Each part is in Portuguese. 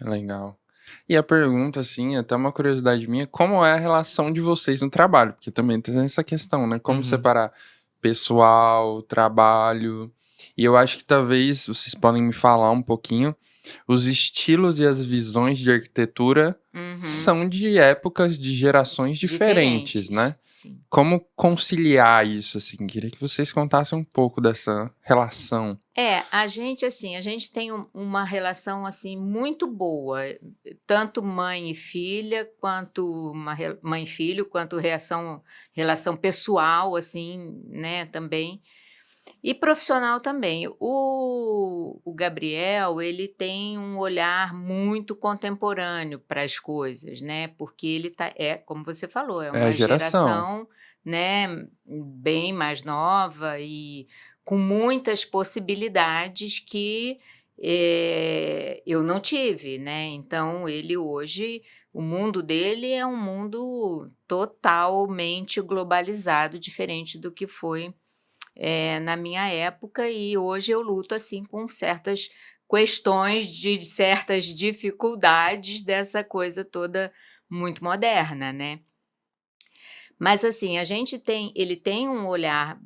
Legal. E a pergunta, assim, até uma curiosidade minha, como é a relação de vocês no trabalho? Porque também tem essa questão, né? Como Uhum. separar pessoal, trabalho. E eu acho que talvez vocês podem me falar um pouquinho, os estilos e as visões de arquitetura Uhum. são de épocas, de gerações diferentes, Diferentes, né? sim. Como conciliar isso, assim? Queria que vocês contassem um pouco dessa relação. A gente, assim, a gente tem uma relação, assim, muito boa, tanto mãe e filha, quanto mãe e filho, quanto relação pessoal, assim, né, também, e profissional também. O Gabriel, ele tem um olhar muito contemporâneo para as coisas, né, porque ele como você falou, é É a uma geração. geração, né, bem mais nova e com muitas possibilidades que, eu não tive, né. Então ele hoje, o mundo dele é um mundo totalmente globalizado, diferente do que foi, na minha época, e hoje eu luto, assim, com certas questões de certas dificuldades dessa coisa toda muito moderna, né. Mas, assim, ele tem um olhar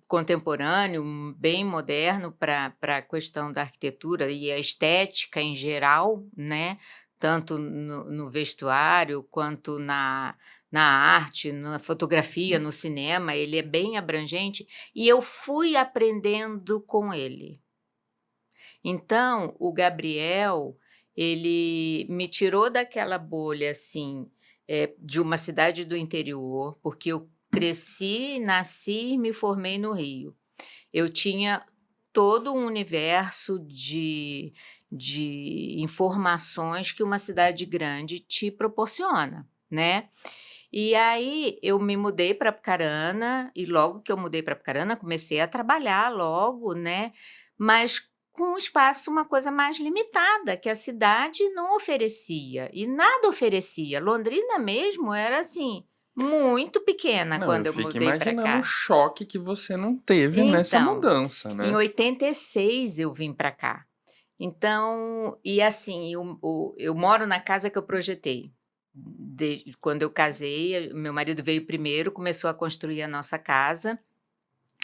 contemporâneo, bem moderno para a questão da arquitetura e a estética em geral, né, tanto no vestuário quanto na arte, na fotografia, no cinema, ele é bem abrangente e eu fui aprendendo com ele. Então, o Gabriel, ele me tirou daquela bolha, assim, de uma cidade do interior, porque eu cresci, nasci e me formei no Rio. Eu tinha todo um universo de informações que uma cidade grande te proporciona, né. E aí eu me mudei para Apucarana e logo que eu mudei para Apucarana comecei a trabalhar logo, né, mas com um espaço, uma coisa mais limitada, que a cidade não oferecia, e nada oferecia. Londrina mesmo era, assim, muito pequena Não, eu quando eu fico mudei para imaginando o cá. choque que você não teve nessa Então, mudança, em né? 86 eu vim para cá. Então, e assim, eu moro na casa que eu projetei. Desde quando eu casei, meu marido veio primeiro, começou a construir a nossa casa.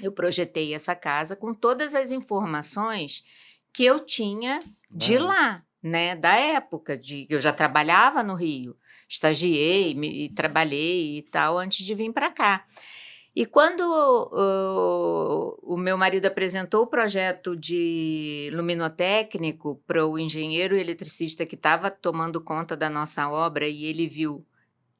Eu projetei essa casa com todas as informações que eu tinha Da de época. lá, né, da época de eu já trabalhava no Rio, estagiei, e trabalhei e tal antes de vir para cá. E quando o meu marido apresentou o projeto de luminotécnico para o engenheiro eletricista que estava tomando conta da nossa obra e ele viu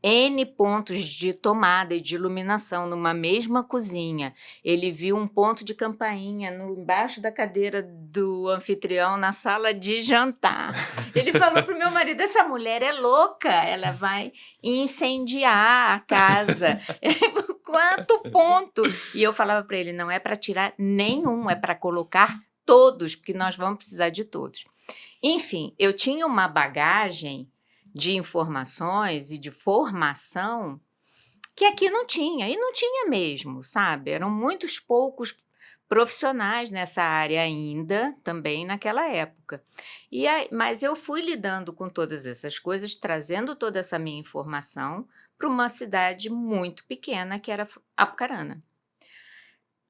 N pontos de tomada e de iluminação numa mesma cozinha. Ele viu um ponto de campainha embaixo da cadeira do anfitrião na sala de jantar. Ele falou para o meu marido: "Essa mulher é louca, ela vai incendiar a casa". Quanto ponto! E eu falava para ele: "Não é para tirar nenhum, é para colocar todos, porque nós vamos precisar de todos". Enfim, eu tinha uma bagagem de informações e de formação que aqui não tinha, e não tinha mesmo, sabe. Eram muitos poucos profissionais nessa área ainda, também naquela época. Mas eu fui lidando com todas essas coisas, trazendo toda essa minha informação para uma cidade muito pequena que era Apucarana.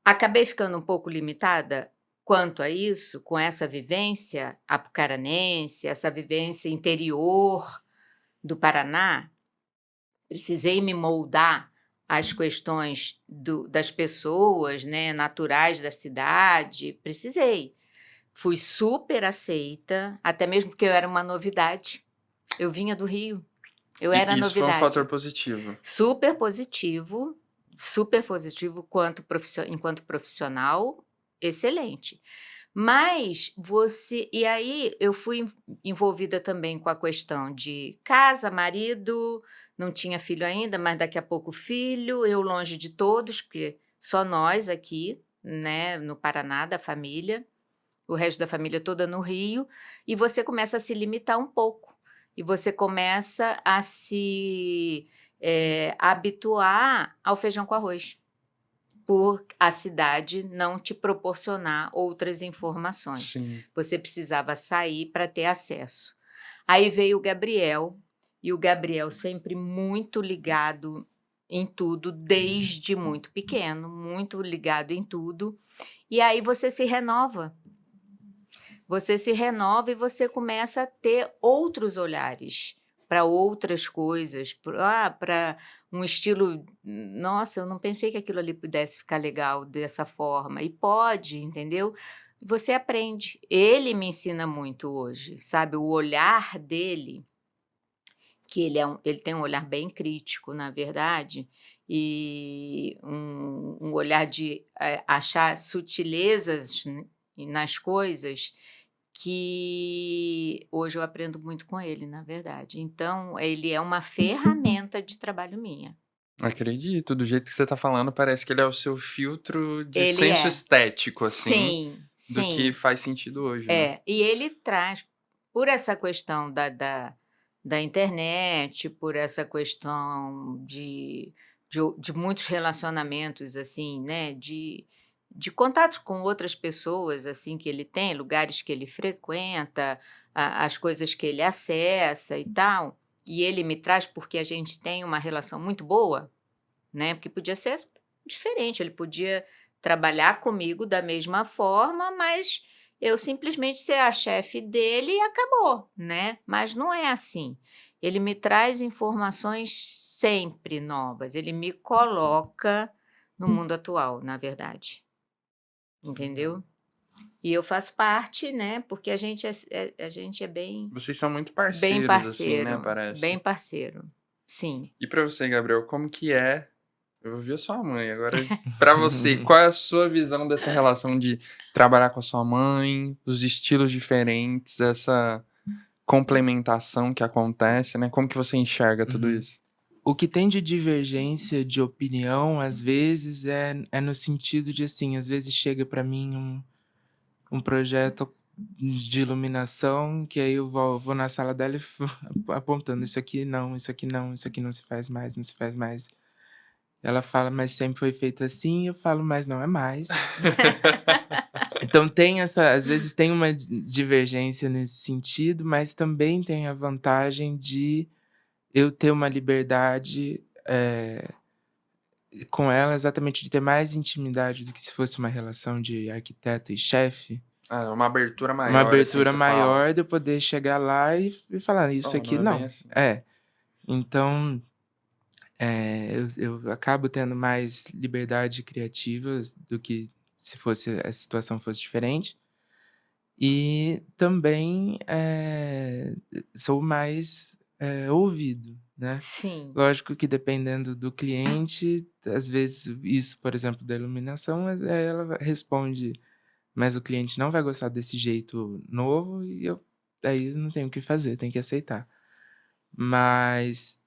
Acabei ficando um pouco limitada quanto a isso, com essa vivência apucaranense, essa vivência interior do Paraná. Precisei me moldar às questões das pessoas, né, naturais da cidade, precisei. Fui super aceita, até mesmo porque eu era uma novidade. Eu vinha do Rio, eu E era isso foi um fator novidade. positivo. Super positivo enquanto profissional, excelente. Mas e aí eu fui envolvida também com a questão de casa, marido, não tinha filho ainda, mas daqui a pouco filho, eu longe de todos, porque só nós aqui, né, no Paraná, da família, o resto da família toda no Rio, e você começa a se limitar um pouco, e você começa a se, habituar ao feijão com arroz, por a cidade não te proporcionar outras informações. Sim. Você precisava sair para ter acesso. Aí veio o Gabriel, e o Gabriel sempre muito ligado em tudo, desde muito pequeno, muito ligado em tudo. E aí você se renova e você começa a ter outros olhares para outras coisas, para um estilo. Nossa, eu não pensei que aquilo ali pudesse ficar legal dessa forma. E pode, entendeu? Você aprende. Ele me ensina muito hoje, sabe? O olhar dele, que ele tem um olhar bem crítico, na verdade, e um olhar de achar sutilezas nas coisas que hoje eu aprendo muito com ele, na verdade. Então, ele é uma ferramenta de trabalho minha. Acredito, do jeito que você tá falando, parece que ele é o seu filtro de Ele senso é. estético, assim, Sim, do que sim. faz sentido hoje, né. É. E ele traz, por essa questão da internet, por essa questão de muitos relacionamentos, assim, né, de contatos com outras pessoas, assim, que ele tem, lugares que ele frequenta, as coisas que ele acessa e tal, e ele me traz porque a gente tem uma relação muito boa, né, porque podia ser diferente, ele podia trabalhar comigo da mesma forma, mas eu simplesmente ser a chefe dele e acabou, né, mas não é assim. Ele me traz informações sempre novas, ele me coloca no mundo atual, na verdade, Que legal. entendeu? E eu faço parte, né, porque a gente é bem Vocês são muito bem parceiros, assim, né, parceiro, parece. bem parceiro. Sim. E pra você, Gabriel, como que é eu ouvi a sua mãe, agora pra você, qual é a sua visão dessa relação de trabalhar com a sua mãe, os estilos diferentes, essa complementação que acontece, né, como que você enxerga tudo Uhum. isso? O que tem de divergência de opinião, às vezes, é no sentido de, assim, às vezes chega para mim um projeto de iluminação, que aí eu vou na sala dela e apontando: "Isso aqui não, isso aqui não, isso aqui não se faz mais, não se faz mais". Ela fala: "Mas sempre foi feito assim", eu falo: "Mas não é mais". Então tem essa às vezes tem uma divergência nesse sentido, mas também tem a vantagem de eu ter uma liberdade, com ela, exatamente de ter mais intimidade do que se fosse uma relação de arquiteto e chefe. Ah, uma abertura Uma maior, assim, abertura você fala? maior de eu poder chegar lá e falar: "Isso Oh, não aqui é bem não". assim. É. Então, eu acabo tendo mais liberdade criativa do que se fosse a situação fosse diferente. E também, sou mais, ouvido, né. Sim. Lógico que dependendo do cliente, às vezes isso, por exemplo, da iluminação, ela responde: "Mas o cliente não vai gostar desse jeito novo", e eu daí eu não tenho o que fazer, tenho que aceitar. Mas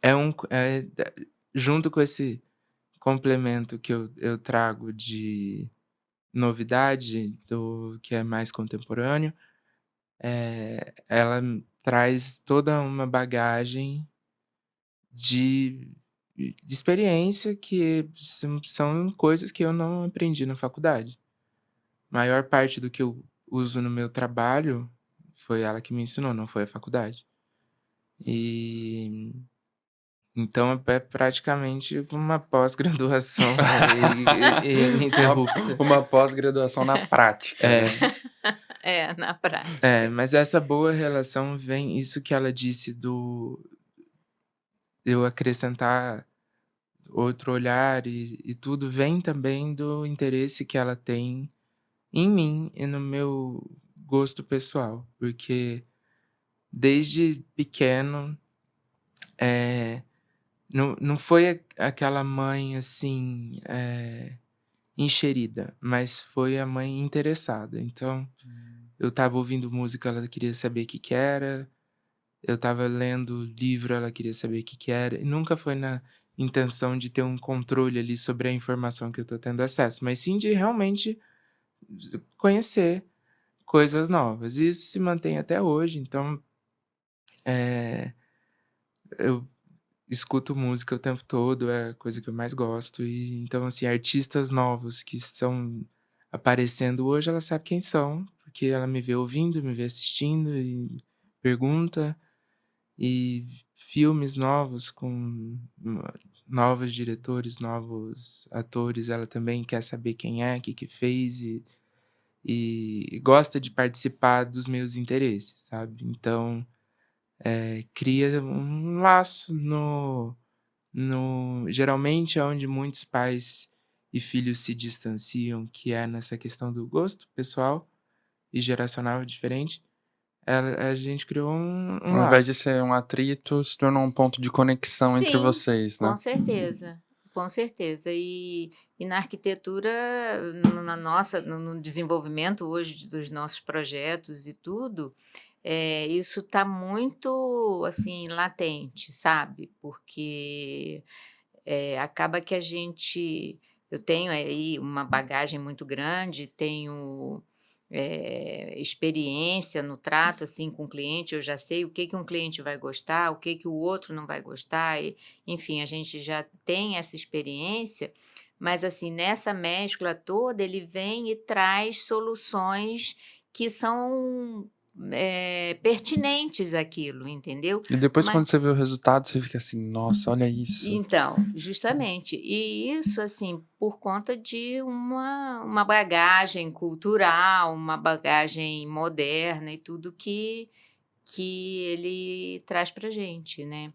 é um da junto com esse complemento que eu trago de novidade, do que é mais contemporâneo, ela traz toda uma bagagem de de experiência que são coisas que eu não aprendi na faculdade. Maior parte do que eu uso no meu trabalho foi ela que me ensinou, não foi a faculdade. E então é praticamente uma pós-graduação Uma ininterrupta. uma pós-graduação na prática, É. né. É, na É, prática. mas essa boa relação vem isso que ela disse do eu acrescentar outro olhar e tudo, vem também do interesse que ela tem em mim e no meu gosto pessoal, porque desde pequeno, eh, não foi aquela mãe, assim, enxerida, mas foi a mãe interessada. Então, eu estava ouvindo música, ela queria saber o que que era. Eu estava lendo livro, ela queria saber o que que era, e nunca foi na intenção de ter um controle ali sobre a informação que eu estou tendo acesso, mas sim de realmente conhecer coisas novas. E isso se mantém até hoje, então, eh, eu escuto música o tempo todo, é a coisa que eu mais gosto e então, assim, artistas novos que estão aparecendo hoje, ela sabe quem são, porque ela me vê ouvindo, me vê assistindo e pergunta, e filmes novos com novos diretores, novos atores, ela também quer saber quem é, o que que fez e gosta de participar dos meus interesses, sabe. Então, cria um laço geralmente é onde muitos pais e filhos se distanciam, que é nessa questão do gosto pessoal e geracional diferente, a gente criou um Ao invés de laço. ser um atrito, se tornou um ponto de conexão entre Sim, vocês, com né? certeza, com certeza. E na arquitetura, na nossa no desenvolvimento hoje dos nossos projetos e tudo, isso está muito, assim, latente, sabe, porque, acaba que eu tenho aí uma bagagem muito grande, tenho, experiência no trato, assim, com o cliente, eu já sei o que que um cliente vai gostar, o que que o outro não vai gostar e, enfim, a gente já tem essa experiência, mas, assim, nessa mescla toda ele vem e traz soluções que são, pertinentes àquilo, entendeu? E depois, Ma quando você vê o resultado, você fica assim: nossa, olha isso. então, justamente. E isso, assim, por conta de uma bagagem cultural, uma bagagem moderna e tudo que ele traz pra gente, né.